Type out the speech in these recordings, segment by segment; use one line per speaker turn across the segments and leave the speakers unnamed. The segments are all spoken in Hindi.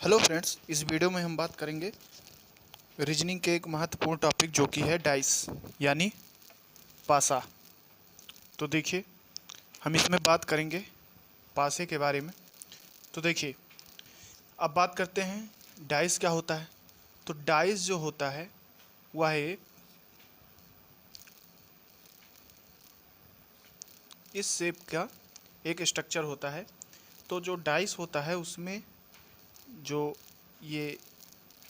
हेलो फ्रेंड्स, इस वीडियो में हम बात करेंगे रीजनिंग के एक महत्वपूर्ण टॉपिक जो कि है डाइस यानी पासा। तो देखिए, हम इसमें बात करेंगे पासे के बारे में। तो देखिए, अब बात करते हैं डाइस क्या होता है। तो डाइस जो होता है वह एक इस शेप का एक स्ट्रक्चर होता है। तो जो डाइस होता है उसमें जो ये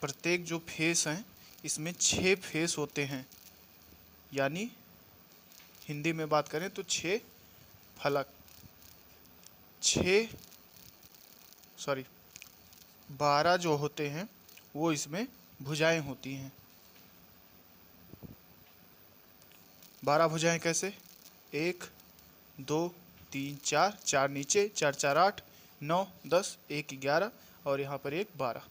प्रत्येक जो फेस हैं इसमें 6 फेस होते हैं, यानी हिंदी में बात करें तो 6 फलक, 6 सॉरी 12 जो होते हैं वो इसमें भुजाएं होती हैं। 12 भुजाएं कैसे? 1 2 3 4, 4 नीचे, 4 4 8, 9 10, 1 11 और यहाँ पर एक 12,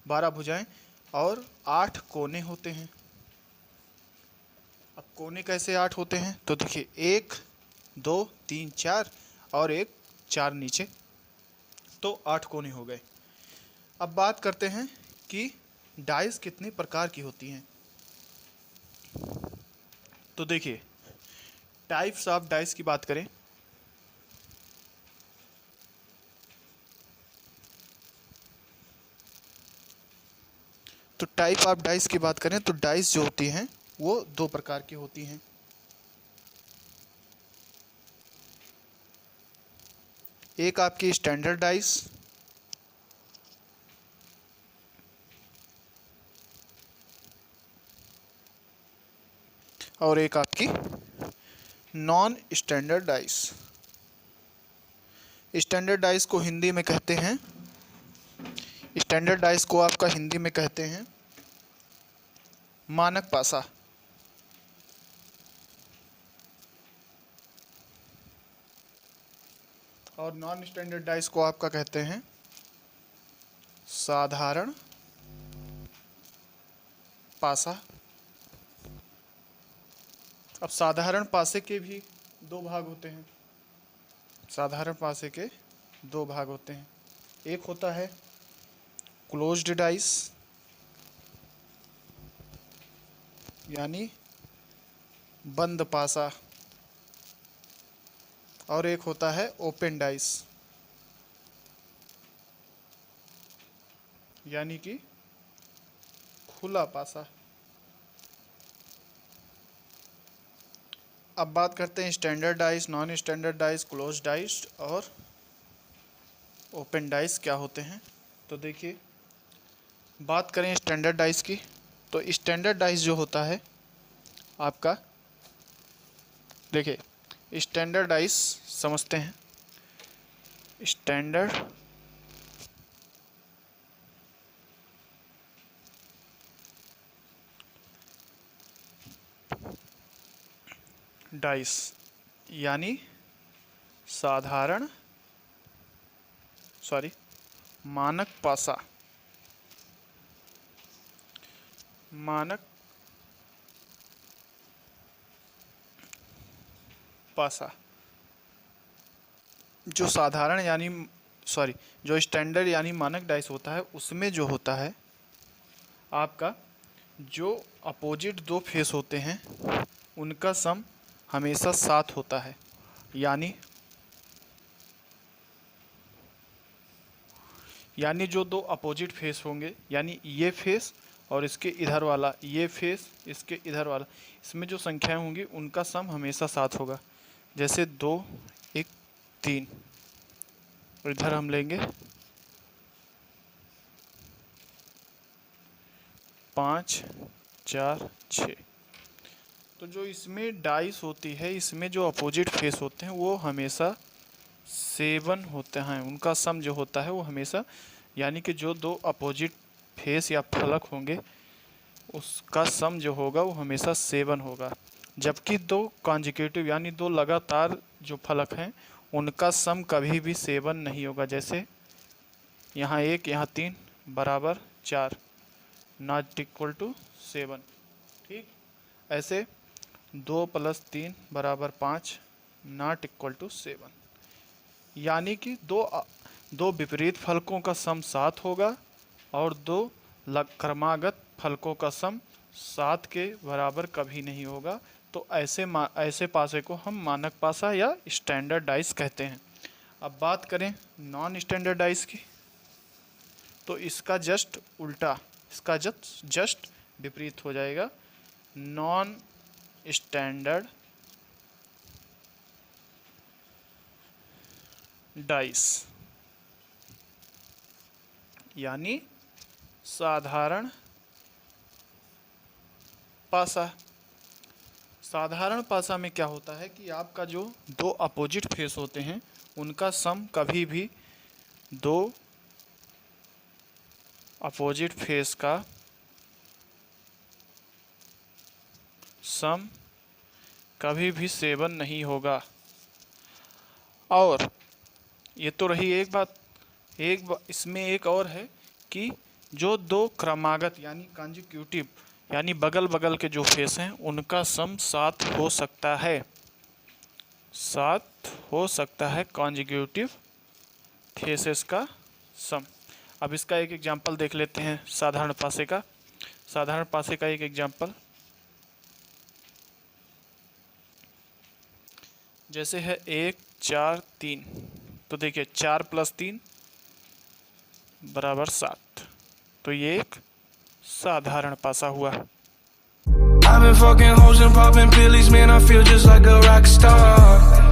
12 भुजाएं और 8 कोने होते हैं। अब कोने कैसे 8 होते हैं? तो देखिए, 1 2 3 4 और एक 4 नीचे, तो 8 कोने हो गए। अब बात करते हैं कि डाइस कितने प्रकार की होती हैं। तो देखिए, टाइप्स ऑफ डाइस की बात करें तो टाइप ऑफ डाइस की बात करें तो डाइस जो होती हैं वो 2 प्रकार की होती हैं। एक आपकी स्टैंडर्ड डाइस और एक आपकी non standard dice. Standard dice को हिंदी में कहते हैं स्टैंडर्ड डाइस को आपका हिंदी में कहते हैं मानक पासा। और नॉन स्टैंडर्ड डाइस को आपका कहते हैं साधारण पासा। अब साधारण पासे के भी 2 भाग होते हैं। साधारण पासे के 2 भाग होते हैं। एक होता है क्लोज्ड डाइस यानी बंद पासा, और एक होता है ओपन डाइस यानी कि खुला पासा। अब बात करते हैं standard dice, non standard dice, closed dice और ओपन डाइस क्या होते हैं। तो देखिए, बात करें स्टैंडर्ड डाइस की तो स्टैंडर्ड डाइस जो होता है आपका, देखिए स्टैंडर्ड डाइस समझते हैं। स्टैंडर्ड डाइस यानी साधारण मानक पासा। मानक पासा जो साधारण यानी जो स्टैंडर्ड यानी मानक डाइस होता है उसमें जो होता है आपका, जो अपोजिट 2 फेस होते हैं उनका सम हमेशा 7 होता है। यानी जो 2 अपोजिट फेस होंगे, यानी ये फेस और इसके इधर वाला, ये फेस इसके इधर वाला, इसमें जो संख्याएं होंगी उनका सम हमेशा 7 होगा। जैसे 2 1 3, और इधर हम लेंगे 5 4 6। तो जो इसमें डाइस होती है, इसमें जो अपोजिट फेस होते हैं वो हमेशा 7 होते हैं। उनका सम जो होता है वो हमेशा, यानी कि जो 2 अपोजिट फेस या फलक होंगे उसका सम जो होगा वो हमेशा 7 होगा। जबकि 2 कॉन्जिक्यूटिव यानी 2 लगातार जो फलक हैं उनका सम कभी भी 7 नहीं होगा। जैसे यहाँ 1 यहाँ 3 बराबर 4, नॉट इक्वल टू 7। ठीक, ऐसे 2 + 3 बराबर 5, नॉट इक्वल टू 7। यानी कि दो विपरीत फलकों का सम 7 होगा और दो क्रमागत फलकों का सम 7 के बराबर कभी नहीं होगा। तो ऐसे पासे को हम मानक पासा या स्टैंडर्ड डाइस कहते हैं। अब बात करें नॉन स्टैंडर्ड डाइस की, तो इसका जस्ट उल्टा, इसका जस्ट विपरीत हो जाएगा। नॉन स्टैंडर्ड डाइस यानी साधारण पासा। साधारण पासा में क्या होता है कि आपका जो दो अपोजिट फेस होते हैं उनका सम कभी भी दो अपोजिट फेस का सम कभी भी 7 नहीं होगा। और ये तो रही एक बात, इसमें एक और है कि जो दो क्रमागत यानी कॉन्जिक्यूटिव यानी बगल बगल के जो फेस हैं उनका सम 7 हो सकता है, 7 हो सकता है कॉन्जिक्यूटिव फेसेस का सम। अब इसका एक एग्जांपल देख लेते हैं साधारण पासे का। साधारण पासे का एक एग्जांपल जैसे है 1 4 3। तो देखिए 4 + 3 = 7। तो ये एक साधारण पासा हुआ।
I've been fucking hoes and popping pillies, man, I feel just like a rock star.